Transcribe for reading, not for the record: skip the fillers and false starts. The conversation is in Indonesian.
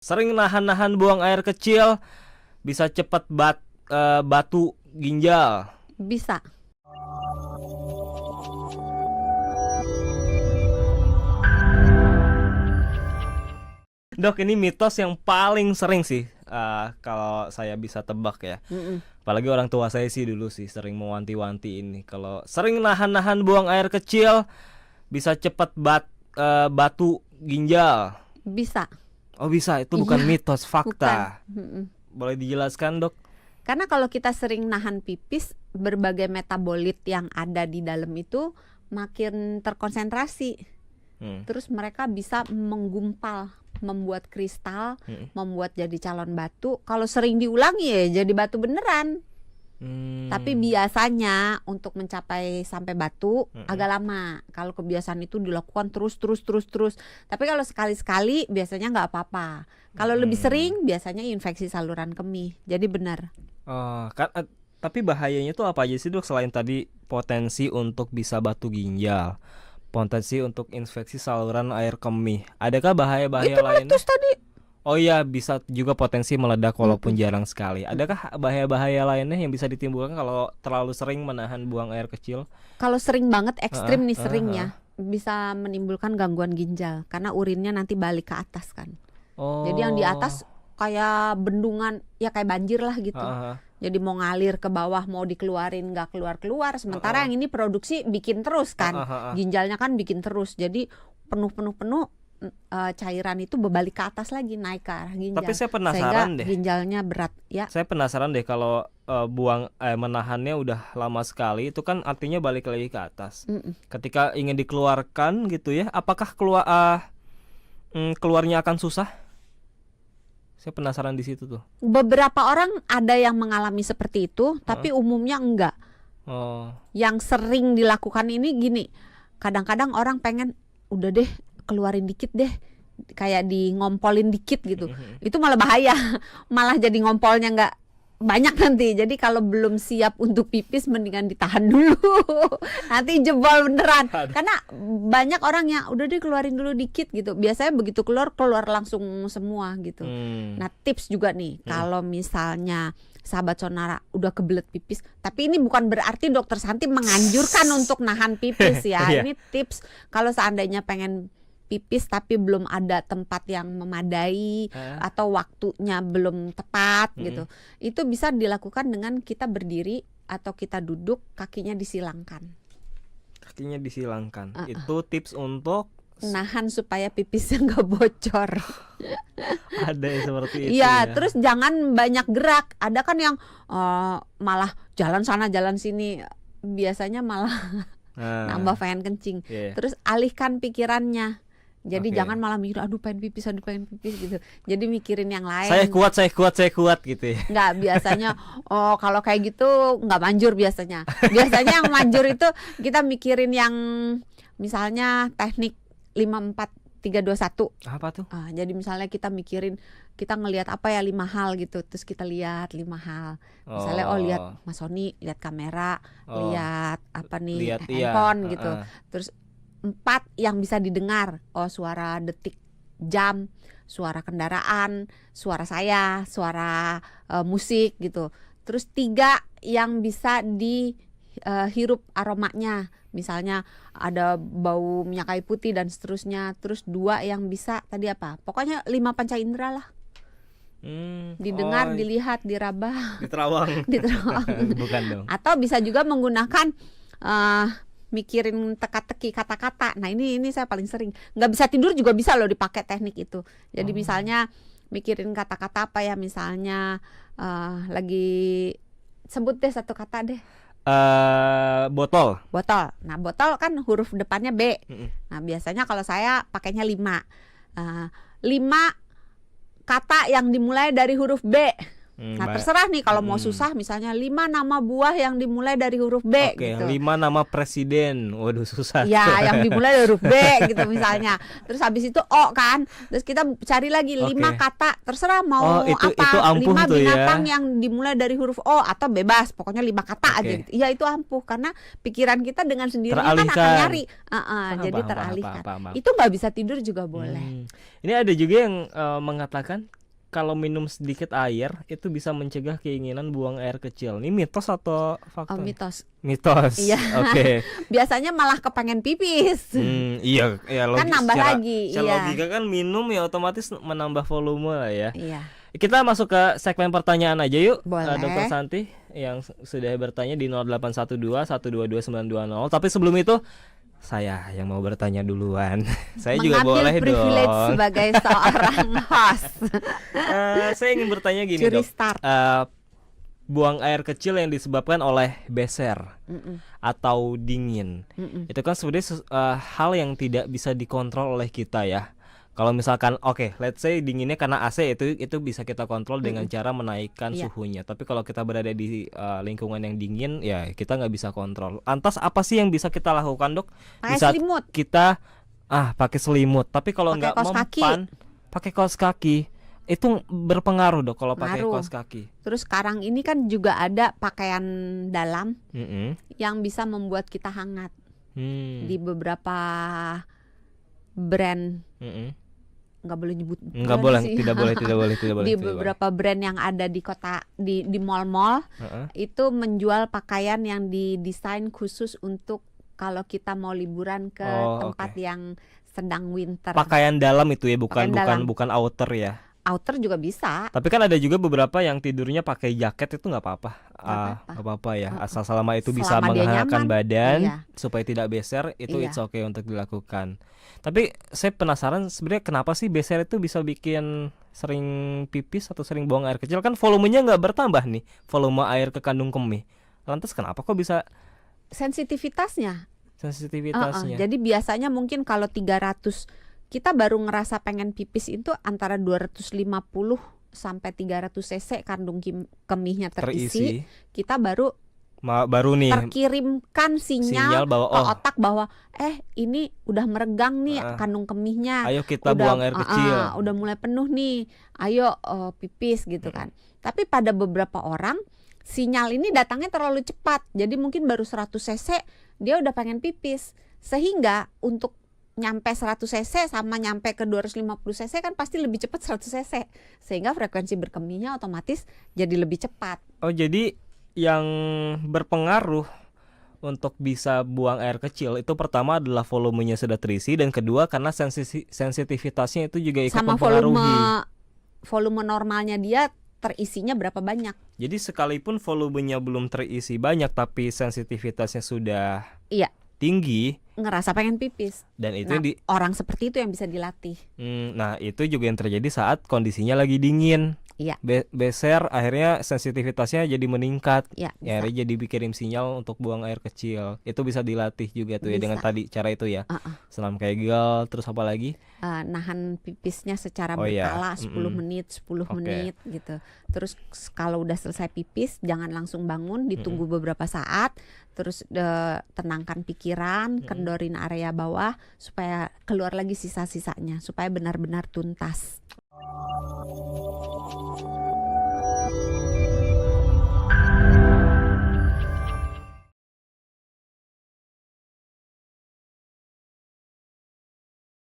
Sering nahan-nahan buang air kecil bisa cepat batu ginjal. Bisa. Dok, ini mitos yang paling sering sih kalau saya bisa tebak ya. Apalagi orang tua saya sih dulu sih sering mewanti-wanti ini. Kalau sering nahan-nahan buang air kecil bisa cepat batu ginjal. Bisa. Oh bisa, itu bukan mitos, fakta. Bukan. Boleh dijelaskan, Dok? Karena kalau kita sering nahan pipis, berbagai metabolit yang ada di dalam itu makin terkonsentrasi. Terus mereka bisa menggumpal, membuat kristal, membuat jadi calon batu. Kalau sering diulangi ya jadi batu beneran. Tapi biasanya untuk mencapai sampai batu agak lama. Kalau kebiasaan itu dilakukan terus. Tapi kalau sekali-sekali biasanya nggak apa-apa. Kalau lebih sering biasanya infeksi saluran kemih. Jadi benar. Tapi bahayanya tuh apa aja sih, Dok? Selain tadi potensi untuk bisa batu ginjal, potensi untuk infeksi saluran air kemih, adakah bahaya-bahaya lainnya? Itu tadi. Oh iya, bisa juga potensi meledak walaupun jarang sekali. Adakah bahaya-bahaya lainnya yang bisa ditimbulkan kalau terlalu sering menahan buang air kecil? Kalau sering banget, ekstrim nih seringnya, bisa menimbulkan gangguan ginjal karena urinnya nanti balik ke atas kan. Jadi yang di atas kayak bendungan, ya kayak banjir lah gitu. Jadi mau ngalir ke bawah, mau dikeluarin nggak keluar. Sementara yang ini produksi bikin terus kan, ginjalnya kan bikin terus. Jadi penuh cairan itu berbalik ke atas lagi, naik ke arah ginjal. Tapi saya penasaran sehingga deh. Ginjalnya berat ya. Saya penasaran deh kalau menahannya udah lama sekali, itu kan artinya balik lagi ke atas. Ketika ingin dikeluarkan gitu ya, apakah keluarnya akan susah? Saya penasaran di situ tuh. Beberapa orang ada yang mengalami seperti itu, tapi umumnya enggak. Yang sering dilakukan ini gini, kadang-kadang orang pengen udah deh keluarin dikit deh, kayak di ngompolin dikit gitu. Itu malah bahaya, malah jadi ngompolnya nggak banyak nanti. Jadi kalau belum siap untuk pipis mendingan ditahan dulu, nanti jebol beneran. Karena banyak orang yang udah deh keluarin dulu dikit gitu. Biasanya begitu keluar langsung semua gitu. Nah tips juga nih, kalau misalnya sahabat Sonara udah kebelet pipis, tapi ini bukan berarti dokter Santi menganjurkan untuk nahan pipis ya. Ini tips kalau seandainya pengen pipis tapi belum ada tempat yang memadai atau waktunya belum tepat gitu. Itu bisa dilakukan dengan kita berdiri atau kita duduk, kakinya disilangkan. Kakinya disilangkan. Itu tips untuk nahan supaya pipisnya nggak bocor. Ada yang seperti itu. Iya, terus jangan banyak gerak. Ada kan yang malah jalan sana jalan sini, biasanya malah nambah pengen kencing. Terus alihkan pikirannya. Jadi jangan malah mikir aduh pengen pipis gitu. Jadi mikirin yang lain. Saya kuat gitu ya. Enggak, biasanya kalau kayak gitu enggak manjur biasanya. Biasanya yang manjur itu kita mikirin yang misalnya teknik 5-4-3-2-1. Apa tuh? Jadi misalnya kita mikirin, kita ngelihat apa ya 5 hal gitu. Terus kita lihat 5 hal. Misalnya lihat Mas Sony, lihat kamera, lihat apa nih handphone gitu. Terus 4 yang bisa didengar, suara detik jam, suara kendaraan, suara saya, suara musik gitu. Terus 3 yang bisa dihirup aromanya, misalnya ada bau minyak kayu putih dan seterusnya. Terus 2 yang bisa tadi apa? Pokoknya 5 panca indera lah. Didengar, dilihat, diraba, diterawang. Bukan dong. Atau bisa juga menggunakan mikirin teka-teki kata-kata. Nah ini saya paling sering. Nggak bisa tidur juga bisa loh dipakai teknik itu. Jadi misalnya mikirin kata-kata apa ya, misalnya lagi sebut deh satu kata deh. Botol. Nah botol kan huruf depannya B. Nah biasanya kalau saya pakainya 5 kata yang dimulai dari huruf B. Nah terserah nih kalau mau susah, misalnya 5 nama buah yang dimulai dari huruf B gitu. 5 nama presiden, waduh susah. Ya, yang dimulai dari huruf B gitu misalnya. Terus habis itu O kan. Terus kita cari lagi 5 kata, terserah mau itu apa. 5 binatang ya. yang dimulai dari huruf O atau bebas, pokoknya 5 kata aja gitu. Ya itu ampuh karena pikiran kita dengan sendirinya kan akan nyari. Jadi teralihkan. Itu nggak bisa tidur juga boleh. Ini ada juga yang mengatakan kalau minum sedikit air itu bisa mencegah keinginan buang air kecil. Ini mitos atau fakta? Mitos. Mitos. Iya. Oke. Biasanya malah kepengen pipis. Iya, kan nambah lagi. Secara logika kan minum ya otomatis menambah volume lah ya. Iya. Kita masuk ke segmen pertanyaan aja yuk. Boleh. Dr. Santi yang sudah bertanya di 0812 122 920. Tapi sebelum itu saya yang mau bertanya duluan. Saya juga boleh privilege dong. Sebagai seorang host. Saya ingin bertanya gini, Curi Dok. start. Buang air kecil yang disebabkan oleh beser atau dingin. Itu kan sebenarnya hal yang tidak bisa dikontrol oleh kita ya. Kalau misalkan let's say dinginnya karena AC, itu bisa kita kontrol dengan cara menaikkan suhunya. Tapi kalau kita berada di lingkungan yang dingin, ya kita nggak bisa kontrol. Lantas apa sih yang bisa kita lakukan, Dok? Pakai selimut. Kita pakai selimut. Tapi kalau nggak mempan, pakai kaos kaki. Itu berpengaruh, Dok, kalau pakai kaos kaki. Terus sekarang ini kan juga ada pakaian dalam yang bisa membuat kita hangat. Di beberapa brand. Nggak boleh nyebut, tidak boleh di beberapa brand yang ada di kota, di mall-mall itu menjual pakaian yang didesain khusus untuk kalau kita mau liburan ke tempat yang sedang winter. Pakaian dalam itu ya, bukan outer ya. Outer juga bisa. Tapi kan ada juga beberapa yang tidurnya pakai jaket, itu nggak apa-apa. Nggak apa-apa ya, asal selama itu bisa menghangatkan badan supaya tidak beser, itu it's okay untuk dilakukan. Tapi saya penasaran sebenarnya kenapa sih beser itu bisa bikin sering pipis atau sering buang air kecil? Kan volumenya nggak bertambah nih, volume air ke kandung kemih. Lantas kenapa kok bisa? Sensitivitasnya. Jadi biasanya mungkin kalau 300, kita baru ngerasa pengen pipis itu antara 250 sampai 300 cc kandung kemihnya terisi. Kita baru nih terkirimkan sinyal bahwa ke otak bahwa ini udah meregang nih kandung kemihnya. Ayo kita buang air kecil. Udah mulai penuh nih. Ayo pipis gitu kan. Tapi pada beberapa orang sinyal ini datangnya terlalu cepat. Jadi mungkin baru 100 cc dia udah pengen pipis. Sehingga untuk nyampe 100 cc sama nyampe ke 250 cc kan pasti lebih cepat 100 cc. Sehingga frekuensi berkemihnya otomatis jadi lebih cepat. Oh, jadi yang berpengaruh untuk bisa buang air kecil itu pertama adalah volumenya sudah terisi, dan kedua karena sensitivitasnya itu juga ikut mempengaruhi. Sama volume normalnya dia terisinya berapa banyak. Jadi sekalipun volumenya belum terisi banyak tapi sensitivitasnya sudah tinggi, ngerasa pengen pipis. Dan itu orang seperti itu yang bisa dilatih. Nah itu juga yang terjadi saat kondisinya lagi dingin. Beser akhirnya sensitivitasnya jadi meningkat. Akhirnya jadi dikirim sinyal untuk buang air kecil. Itu bisa dilatih juga tuh ya dengan tadi cara itu ya. Senam Kegel, terus apa lagi? Nahan pipisnya secara berkala 10 menit gitu. Terus kalau udah selesai pipis jangan langsung bangun, ditunggu beberapa saat. Terus tenangkan pikiran, kendorin area bawah supaya keluar lagi sisa-sisanya, supaya benar-benar tuntas.